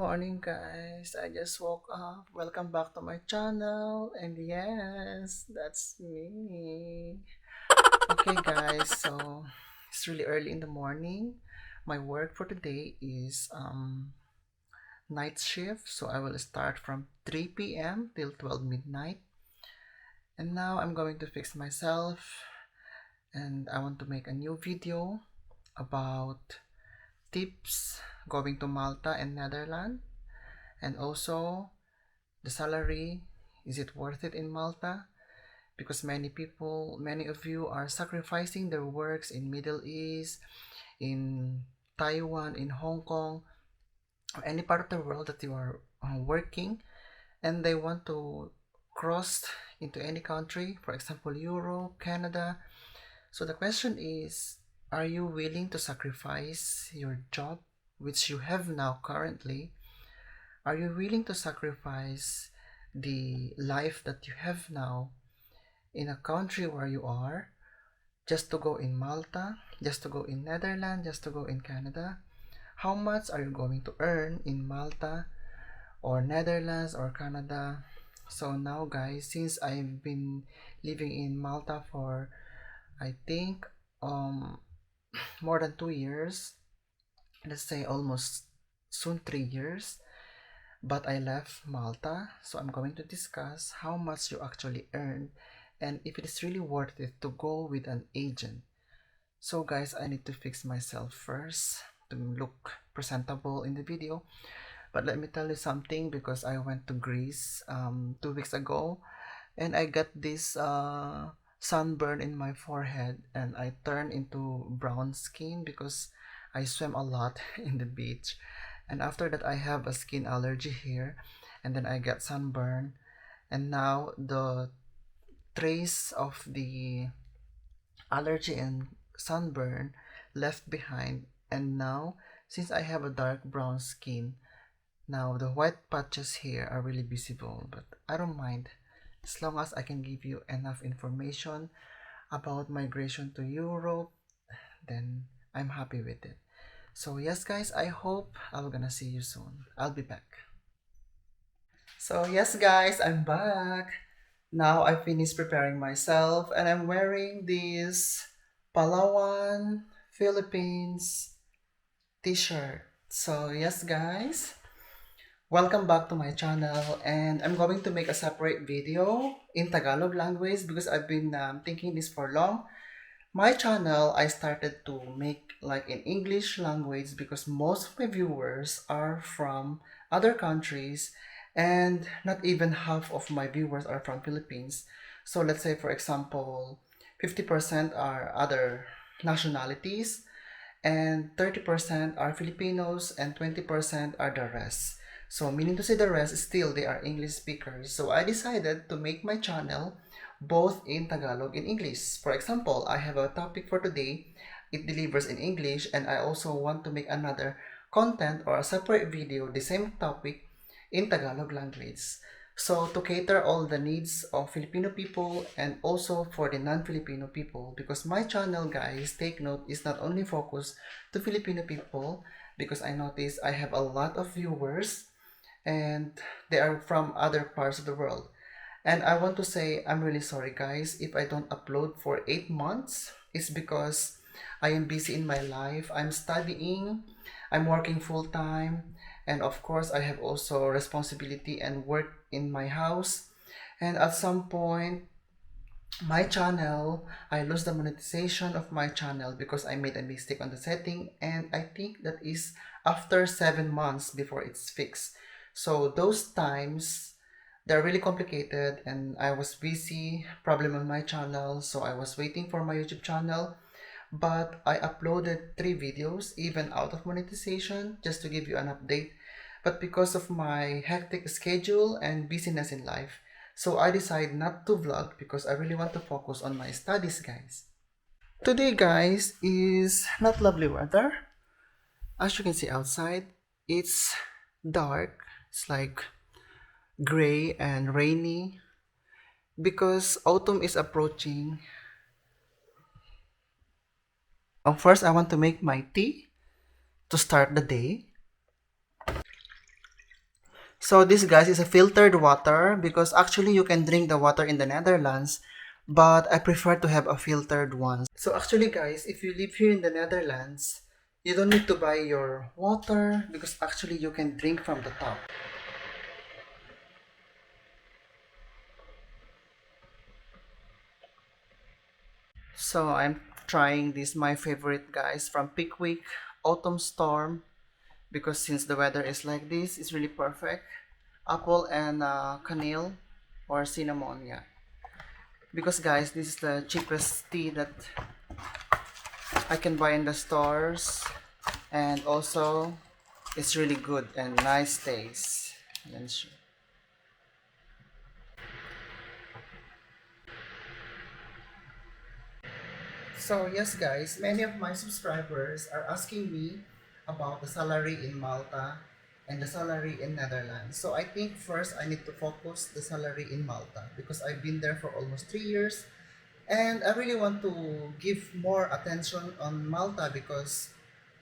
morning, guys. I just woke up. Welcome back to my channel. And yes, that's me. Okay, guys. So it's really early in the morning. My work for today is night shift. So I will start from 3 p.m. till 12 midnight. And now I'm going to fix myself. And I want to make a new video about tips going to Malta and Netherlands. And also the salary, is it worth it in Malta? Because many of you are sacrificing their works in Middle East, in Taiwan, in Hong Kong, or any part of the world that you are working, and they want to cross into any country, for example, Europe, Canada. So the question is, are you willing to sacrifice your job, which you have now currently? Are you willing to sacrifice the life that you have now in a country where you are, just to go in Malta, just to go in Netherlands, just to go in Canada? How much are you going to earn in Malta or Netherlands or Canada? So now, guys, since I've been living in Malta for I think more than 2 years, let's say almost soon 3 years, but I left Malta, so I'm going to discuss how much you actually earn and if it is really worth it to go with an agent. So guys, I need to fix myself first to look presentable in the video. But let me tell you something, because I went to Greece 2 weeks ago and I got this sunburn in my forehead and I turned into brown skin because I swam a lot in the beach. And after that, I have a skin allergy here, and then I get sunburn, and now the trace of the allergy and sunburn left behind. And now, since I have a dark brown skin, now the white patches here are really visible, but I don't mind as long as I can give you enough information about migration to Europe, then I'm happy with it. So yes, guys, I hope I'm gonna see you soon. I'll be back. So yes, guys, I'm back. Now I finished preparing myself and I'm wearing this Palawan, Philippines t-shirt. So yes, guys, welcome back to my channel, and I'm going to make a separate video in Tagalog language because I've been thinking this for long. My channel, I started to make like in English language because most of my viewers are from other countries, and not even half of my viewers are from Philippines. So let's say, for example, 50% are other nationalities and 30% are Filipinos and 20% are the rest. So meaning to say the rest, still they are English speakers. So I decided to make my channel both in Tagalog and English. For example, I have a topic for today. It delivers in English, and I also want to make another content or a separate video, the same topic in Tagalog language. So to cater all the needs of Filipino people and also for the non-Filipino people, because my channel, guys, take note, is not only focused to Filipino people, because I notice I have a lot of viewers and they are from other parts of the world. And I want to say I'm really sorry, guys, if I don't upload for 8 months. It's because I am busy in my life. I'm studying, I'm working full time, and of course I have also responsibility and work in my house. And at some point, my channel, I lost the monetization of my channel because I made a mistake on the setting, and I think that is after 7 months before it's fixed. So those times, they're really complicated, and I was busy, problem on my channel, so I was waiting for my YouTube channel. But I uploaded 3 videos even out of monetization, just to give you an update. But because of my hectic schedule and busyness in life, so I decided not to vlog because I really want to focus on my studies, guys. Today, guys, is not lovely weather. As you can see outside, it's dark. It's like gray and rainy because autumn is approaching. First, I want to make my tea to start the day. So this, guys, is a filtered water because actually you can drink the water in the Netherlands, but I prefer to have a filtered one. So actually, guys, if you live here in the Netherlands, you don't need to buy your water because actually you can drink from the tap. So I'm trying this, my favorite, guys, from Pickwick Autumn Storm, because since the weather is like this, it's really perfect. Apple and canil or cinnamon, yeah. Because, guys, this is the cheapest tea that I can buy in the stores, and also it's really good and nice taste. So yes, guys, many of my subscribers are asking me about the salary in Malta and the salary in Netherlands. So I think first I need to focus the salary in Malta because I've been there for almost 3 years, and I really want to give more attention on Malta because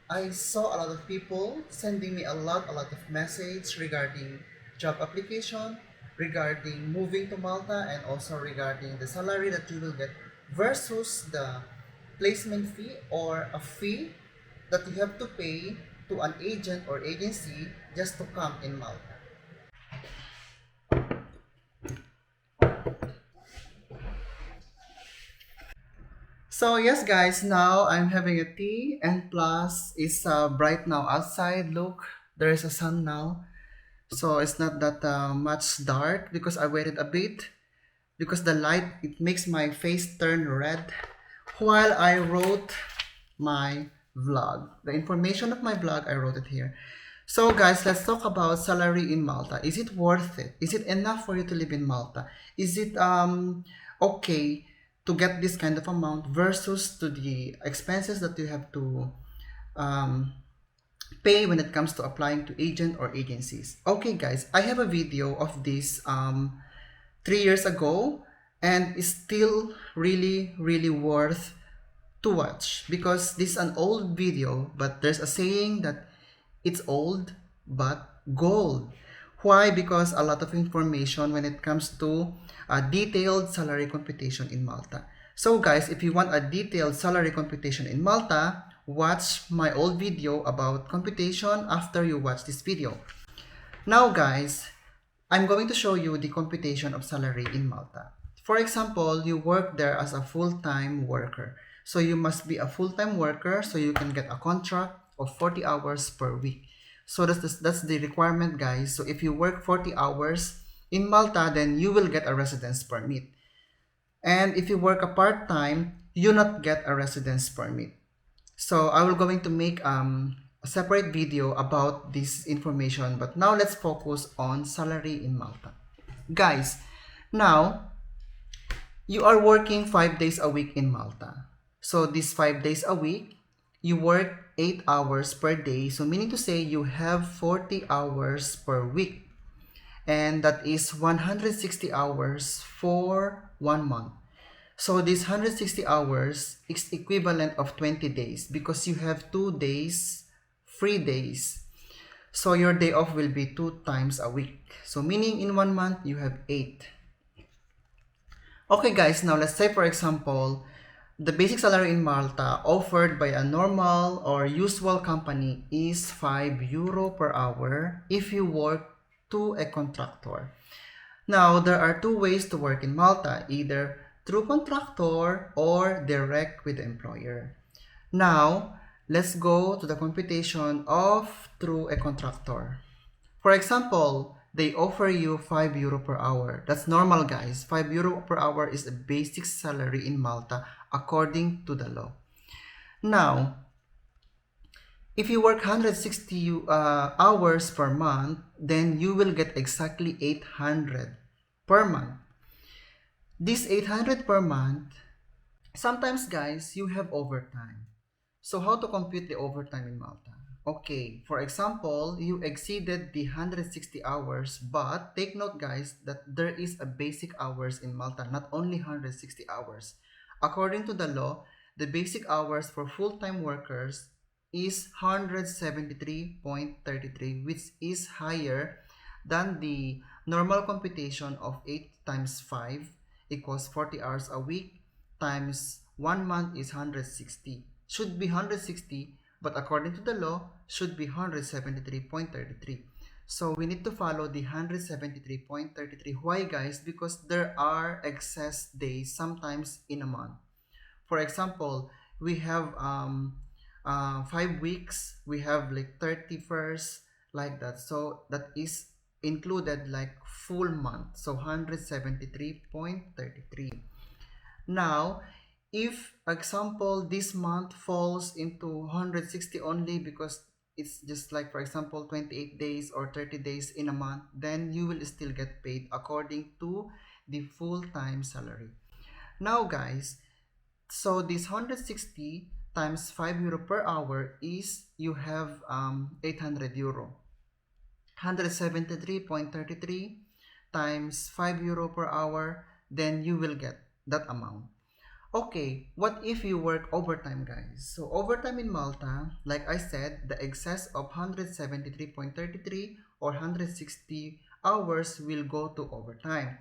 I saw a lot of people sending me a lot of message regarding job application, regarding moving to Malta, and also regarding the salary that you will get versus the placement fee or a fee that you have to pay to an agent or agency just to come in Malta. So yes, guys, now I'm having a tea, and plus it's bright now outside. Look, there is a sun now. So it's not that much dark because I waited a bit because the light, it makes my face turn red while I wrote my vlog. The information of my vlog, I wrote it here. So guys, let's talk about salary in Malta. Is it worth it? Is it enough for you to live in Malta? Is it okay to get this kind of amount versus to the expenses that you have to um, pay when it comes to applying to agent or agencies? Okay, guys, I have a video of this 3 years ago, and it's still really worth to watch because this is an old video, but there's a saying that it's old but gold. Why? Because a lot of information when it comes to a detailed salary computation in Malta. So guys, if you want a detailed salary computation in Malta, watch my old video about computation after you watch this video. Now guys, I'm going to show you the computation of salary in Malta. For example, you work there as a full-time worker. So you must be a full-time worker so you can get a contract of 40 hours per week. So that's the requirement, guys. So if you work 40 hours in Malta, then you will get a residence permit. And if you work a part-time, you not get a residence permit. So I will going to make a separate video about this information, but now let's focus on salary in Malta. Guys, now you are working 5 days a week in Malta. So these 5 days a week, you work 8 hours per day. So meaning to say you have 40 hours per week. And that is 160 hours for 1 month. So this 160 hours is equivalent of 20 days because you have 2 days, free days. So your day off will be 2 times a week. So meaning in 1 month, you have 8. Okay guys, now let's say for example, the basic salary in Malta offered by a normal or usual company is €5 per hour if you work to a contractor. Now, there are two ways to work in Malta, either through contractor or direct with the employer. Now, let's go to the computation of through a contractor. For example, they offer you €5 per hour. That's normal, guys. €5 per hour is the basic salary in Malta according to the law. Now, if you work 160 hours per month, then you will get exactly 800 per month. This 800 per month, sometimes guys, you have overtime. So how to compute the overtime in Malta? Okay, for example, you exceeded the 160 hours, but take note guys that there is a basic hours in Malta, not only 160 hours. According to the law, the basic hours for full-time workers is 173.33, which is higher Then the normal computation of 8 times 5 equals 40 hours a week times 1 month is 160. Should be 160, but according to the law, should be 173.33. So we need to follow the 173.33. Why, guys? Because there are excess days sometimes in a month. For example, we have 5 weeks, we have like 31st, like that. So that is included like full month. So 173.33. Now, if example this month falls into 160 only because it's just like, for example, 28 days or 30 days in a month, then you will still get paid according to the full-time salary. Now, guys, so this 160 times 5 euro per hour is, you have 800 euro. 173.33 times 5 euro per hour, then you will get that amount. Okay, what if you work overtime, guys? So overtime in Malta, like I said, the excess of 173.33 or 160 hours will go to overtime.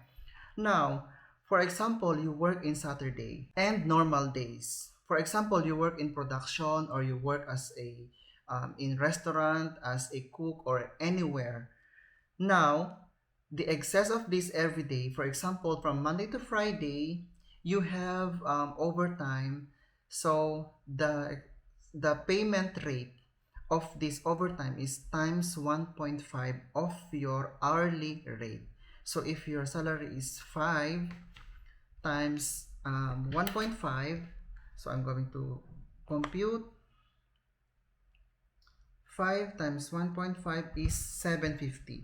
Now, for example, you work in Saturday and normal days. For example, you work in production or you work as a in restaurant as a cook or anywhere. Now, the excess of this every day, for example, from Monday to Friday, you have overtime. So the payment rate of this overtime is times 1.5 of your hourly rate. So if your salary is 5 times 1.5, so I'm going to compute 5 times 1.5 is 750.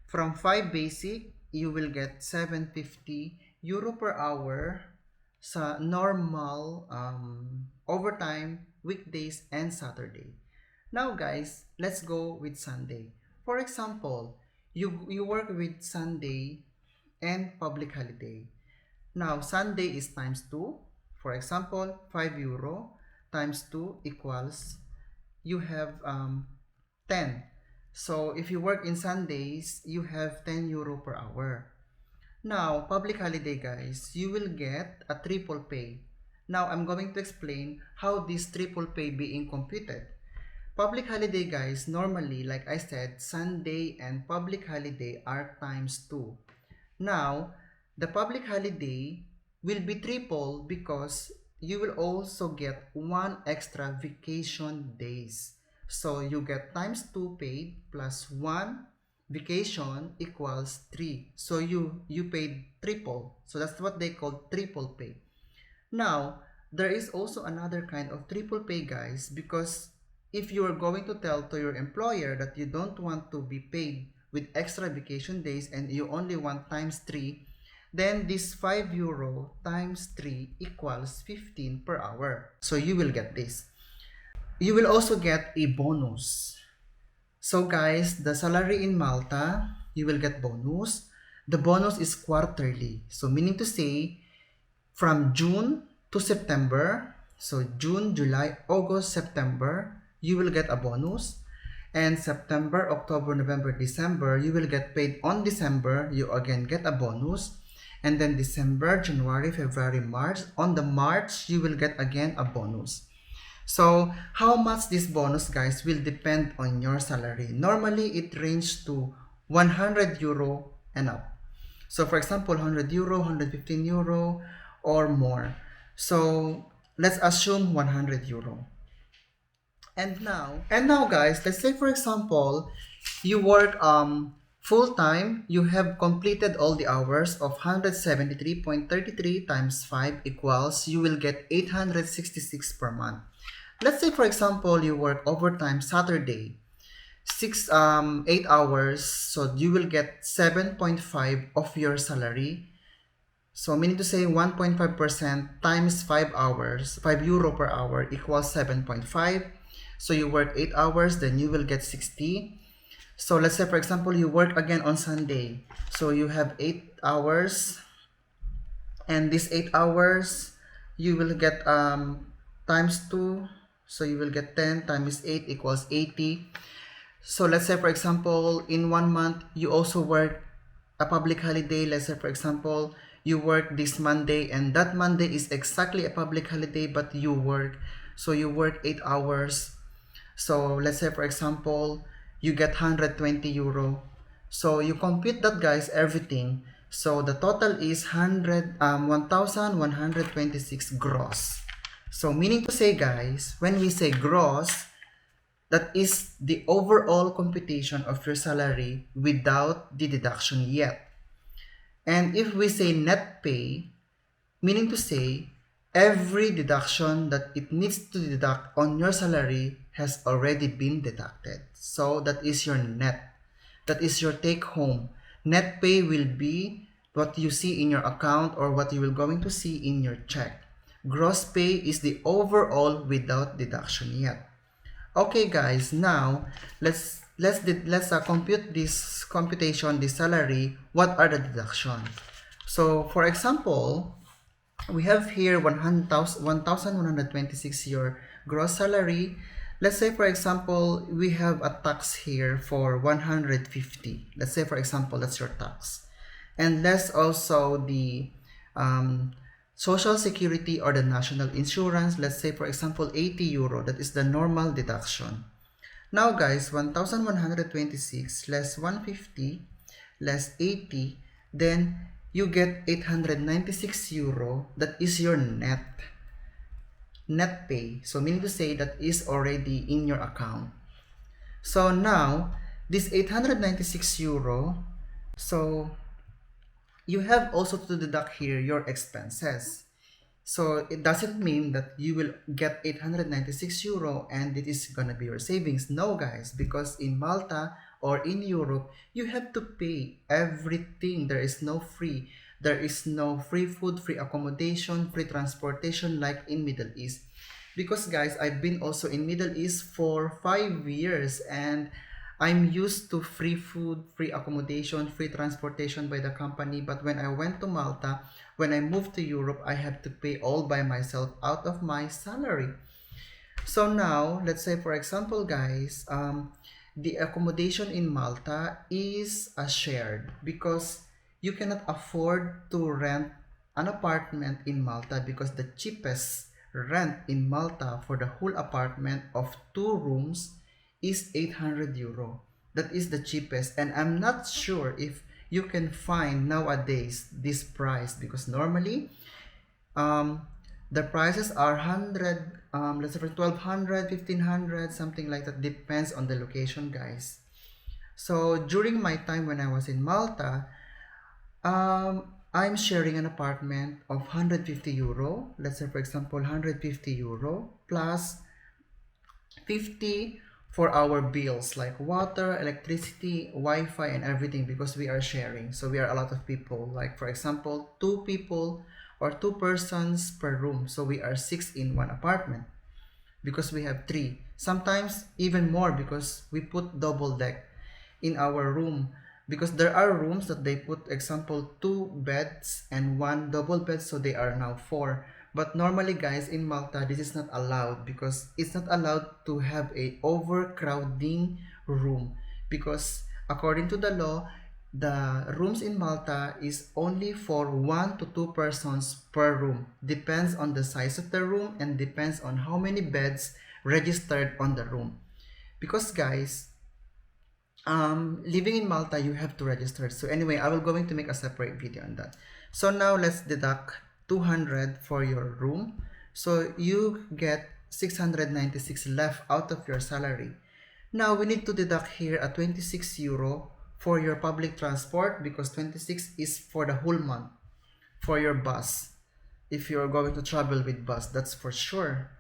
From 5 basic, you will get 750 euro per hour sa normal overtime, weekdays, and Saturday. Now, guys, let's go with Sunday. For example, you work with Sunday and public holiday. Now, Sunday is times 2. For example, 5 euro times 2 equals, you have 10. So if you work in Sundays, you have 10 euro per hour. Now, public holiday, guys, you will get a triple pay. Now, I'm going to explain how this triple pay being computed. Public holiday, guys, normally, like I said, Sunday and public holiday are times 2. Now, the public holiday will be triple because you will also get 1 extra vacation days. So you get times 2 paid plus 1 vacation equals 3. So you paid triple. So that's what they call triple pay. Now, there is also another kind of triple pay, guys, because if you are going to tell to your employer that you don't want to be paid with extra vacation days and you only want times 3, then this 5 euro times 3 equals 15 per hour. So you will get this. You will also get a bonus. So guys, the salary in Malta, you will get bonus. The bonus is quarterly. So meaning to say, from June to September, so June, July, August, September, you will get a bonus. And September, October, November, December, you will get paid on December, you again get a bonus. And then December, January, February, March, on the March, you will get again a bonus. So how much this bonus, guys, will depend on your salary. Normally, it ranges to 100 euro and up. So for example, 100 euro, 115 euro, or more. So let's assume 100 euro. And now, guys, let's say for example, you work full time, you have completed all the hours of 173.33 times 5 equals, you will get 866 per month. Let's say for example, you work overtime Saturday, 8 hours, so you will get 7.5 of your salary. So meaning to say 1.5% times 5 hours, 5 euro per hour equals 7.5. So you work 8 hours, then you will get 60. So let's say for example, you work again on Sunday. So you have 8 hours, and these 8 hours, you will get times 2. So you will get 10 times 8 equals 80. So let's say for example, in 1 month, you also work a public holiday. Let's say for example, you work this Monday and that Monday is exactly a public holiday, but you work. So you work 8 hours. So let's say for example, you get 120 euro. So you compute that, guys, everything. So the total is 1126 gross. So meaning to say, guys, when we say gross, that is the overall computation of your salary without the deduction yet. And if we say net pay, meaning to say every deduction that it needs to deduct on your salary has already been deducted. So that is your net. That is your take home. Net pay will be what you see in your account or what you will going to see in your check. Gross pay is the overall without deduction yet. Okay, guys, now let's compute this computation, this salary. What are the deductions? So for example, we have here 1,126 your gross salary. Let's say for example, we have a tax here for 150. Let's say for example, that's your tax. And less also the social security or the national insurance. Let's say for example, 80 euro. That is the normal deduction. Now guys, 1,126 less 150 less 80, then you get 896 euro. That is your net pay. So meaning to say that is already in your account. So now this 896 euro, so you have also to deduct here your expenses. So it doesn't mean that you will get 896 euro and it is gonna be your savings. No, guys, because in Malta or in Europe, you have to pay everything. There is no free. There is no free food, free accommodation, free transportation like in Middle East. Because guys, I've been also in Middle East for 5 years and I'm used to free food, free accommodation, free transportation by the company. But when I went to Malta, when I moved to Europe, I have to pay all by myself out of my salary. So now, let's say for example, guys, the accommodation in Malta is shared because you cannot afford to rent an apartment in Malta because the cheapest rent in Malta for the whole apartment of 2 rooms is 800 euro. That is the cheapest, and I'm not sure if you can find nowadays this price because normally the prices are 100, let's say for 1200, 1500, something like that, depends on the location, guys. So during my time when I was in Malta, I'm sharing an apartment of 150 euro. Let's say for example 150 euro plus 50 for our bills like water, electricity, Wi-Fi, and everything because we are sharing. So we are a lot of people. Like for example, 2 people or 2 persons per room. So we are 6 in one apartment because we have 3. Sometimes even more because we put double deck in our room because there are rooms that they put example 2 beds and 1 double bed, so they are now 4. But normally, guys, in Malta, this is not allowed because it's not allowed to have a overcrowding room because according to the law, the rooms in Malta is only for 1 to 2 persons per room. Depends on the size of the room and depends on how many beds registered on the room. Because guys, living in Malta, you have to register. So anyway, I will going to make a separate video on that. So now let's deduct 200 for your room. So you get 696 left out of your salary. Now we need to deduct here a 26 euro for your public transport because 26 is for the whole month for your bus. If you're going to travel with bus, that's for sure.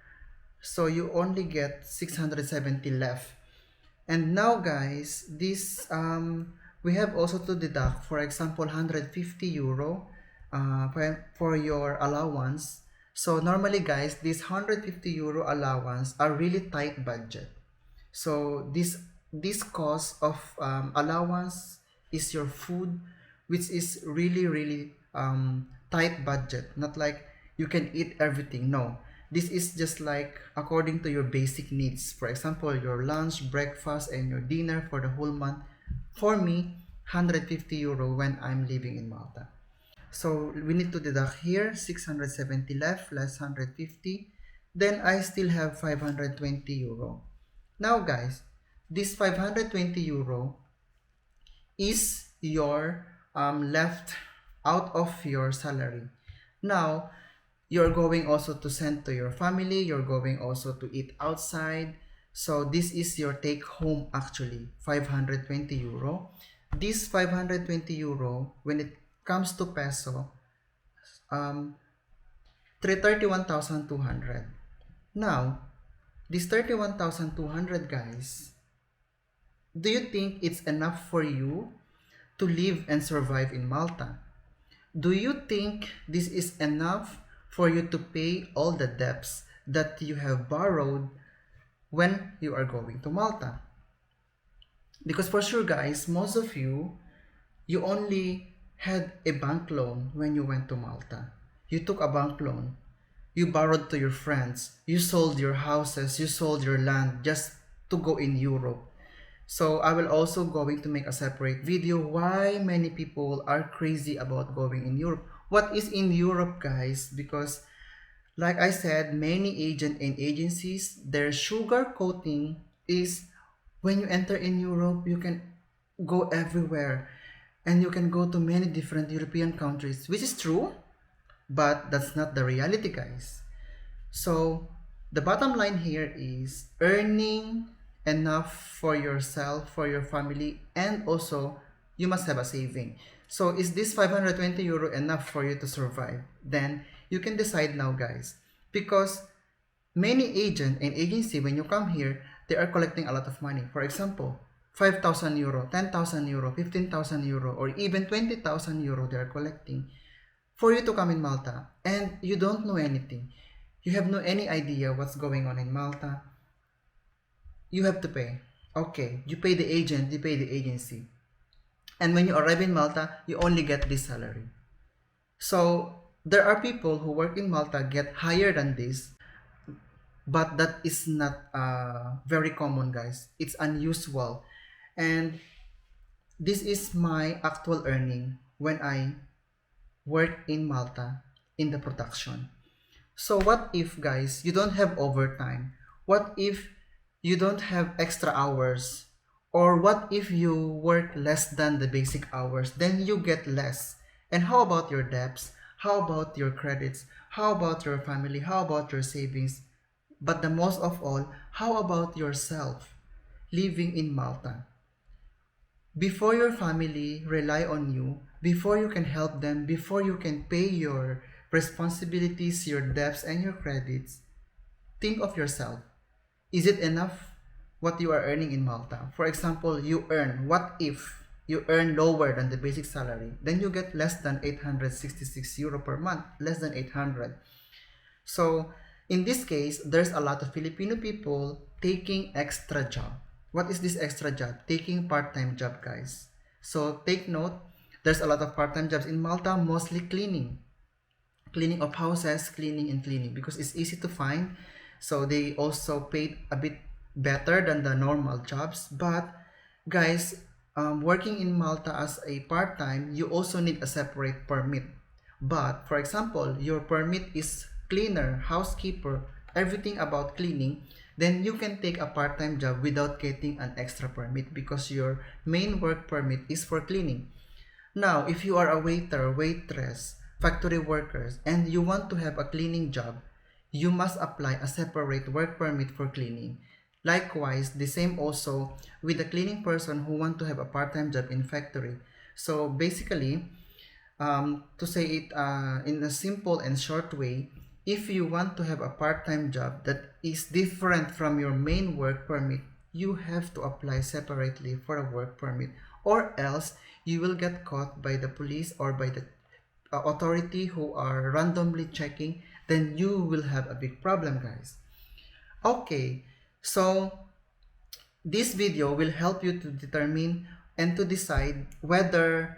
So you only get 670 left. And now guys, this we have also to deduct, for example, 150 euro for your allowance. So normally guys, this 150 euro allowance are really tight budget. So this cost of allowance is your food, which is really tight budget. Not like you can eat everything. No, this is just like according to your basic needs. For example, your lunch, breakfast, and your dinner for the whole month. For me, €150 when I'm living in Malta. So we need to deduct here 670 left less 150. Then I still have €520. Now guys, this €520 is your left out of your salary. Now you're going also to send to your family, you're going also to eat outside. So this is your take home actually, €520. This €520, when it comes to peso, 31,200. Now, this 31,200 guys, do you think it's enough for you to live and survive in Malta? Do you think this is enough for you to pay all the debts that you have borrowed when you are going to Malta? Because for sure guys, most of you only had a bank loan when you went to Malta. You took a bank loan. You borrowed to your friends. You sold your houses. You sold your land just to go in Europe. So I will also going to make a separate video why many people are crazy about going in Europe. What is in Europe guys? Because like I said, many agents and agencies, their sugar coating is when you enter in Europe, you can go everywhere and you can go to many different European countries, which is true, but that's not the reality guys. So the bottom line here is earning enough for yourself, for your family, and also you must have a saving. So is this €520 enough for you to survive? Then you can decide now guys, because many agent and agency, when you come here, they are collecting a lot of money. For example, €5,000, €10,000, €15,000, or even €20,000 they are collecting for you to come in Malta, and you don't know anything. You have no any idea what's going on in Malta. You have to pay. Okay, you pay the agent, you pay the agency. And when you arrive in Malta, you only get this salary. So there are people who work in Malta get higher than this, but that is not very common guys. It's unusual. And this is my actual earning when I work in Malta in the production. So what if guys, you don't have overtime? What if you don't have extra hours? Or what if you work less than the basic hours? Then you get less. And how about your debts? How about your credits? How about your family? How about your savings? But the most of all, how about yourself living in Malta? Before your family rely on you, before you can help them, before you can pay your responsibilities, your debts, and your credits, think of yourself. Is it enough what you are earning in Malta? For example, what if you earn lower than the basic salary? Then you get less than €866 per month, less than 800. So in this case, there's a lot of Filipino people taking extra job. What is this extra job? Taking part-time job guys. So take note, there's a lot of part-time jobs in Malta, mostly cleaning. Cleaning of houses, cleaning and cleaning, because it's easy to find. So they also paid a bit better than the normal jobs. But guys, working in Malta as a part-time, you also need a separate permit. But for example, your permit is cleaner, housekeeper, everything about cleaning, then you can take a part-time job without getting an extra permit because your main work permit is for cleaning. Now, if you are a waiter, waitress, factory workers, and you want to have a cleaning job, you must apply a separate work permit for cleaning. Likewise, the same also with the cleaning person who want to have a part-time job in factory. So basically, to say it in a simple and short way, if you want to have a part-time job that is different from your main work permit, you have to apply separately for a work permit, or else you will get caught by the police or by the authority who are randomly checking. Then you will have a big problem guys. Okay, so this video will help you to determine and to decide whether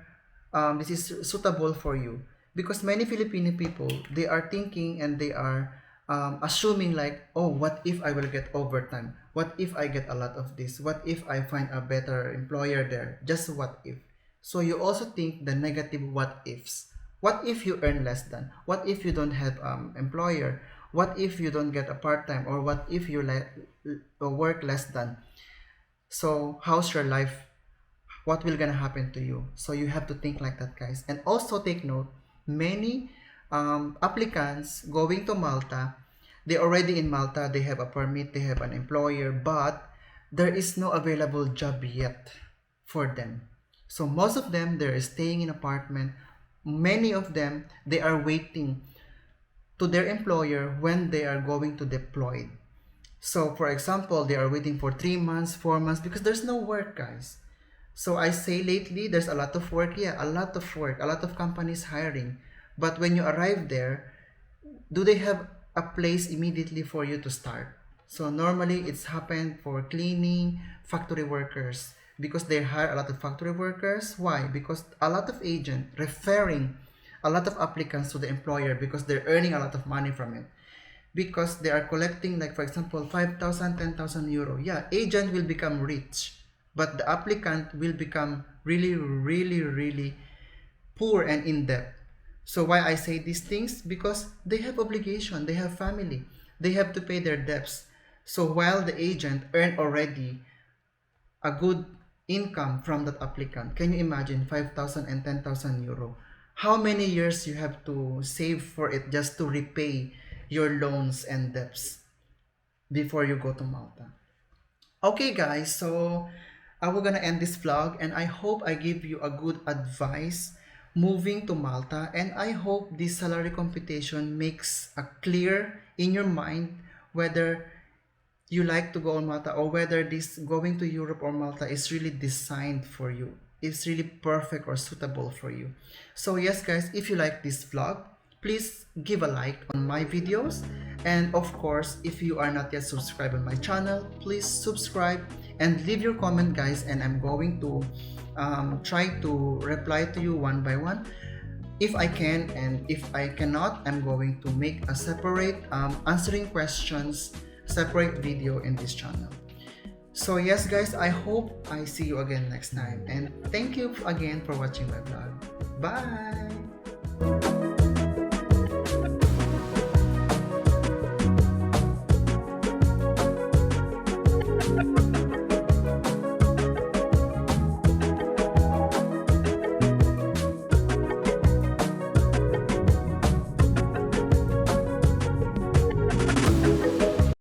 this is suitable for you, because many Filipino people, they are thinking and they are assuming like, oh, what if I will get overtime? What if I get a lot of this? What if I find a better employer there? Just what if. So you also think the negative what ifs. What if you earn less than? What if you don't have employer? What if you don't get a part-time? Or what if you work less than? So how's your life? What will gonna happen to you? So you have to think like that, guys. And also take note, many applicants going to Malta, they already in Malta, they have a permit, they have an employer, but there is no available job yet for them. So most of them, they're staying in apartment. Many of them, they are waiting to their employer when they are going to deploy. So for example, they are waiting for 3 months, 4 months because there's no work, guys. So I say lately there's a lot of work. Yeah, a lot of work, a lot of companies hiring. But when you arrive there, do they have a place immediately for you to start? So normally it's happened for cleaning, factory workers, because they hire a lot of factory workers. Why? Because a lot of agents referring a lot of applicants to the employer because they're earning a lot of money from it. Because they are collecting, like for example, 5,000, 10,000 euro. Yeah, agent will become rich, but the applicant will become really, really, really poor and in debt. So why I say these things? Because they have obligation, they have family, they have to pay their debts. So while the agent earned already a good income from that applicant, can you imagine 5,000 and 10,000 euro? How many years you have to save for it just to repay your loans and debts before you go to Malta? Okay guys, so we're gonna end this vlog, and I hope I give you a good advice moving to Malta, and I hope this salary computation makes a clear in your mind whether you like to go on Malta or whether this going to Europe or Malta is really designed for you. It's really perfect or suitable for you. So yes guys, if you like this vlog, please give a like on my videos, and of course if you are not yet subscribed on my channel, please subscribe and leave your comment guys, and I'm going to try to reply to you one by one if I can, and if I cannot, I'm going to make a separate answering questions separate video in this channel. So yes guys, I hope I see you again next time, and thank you again for watching my vlog. Bye.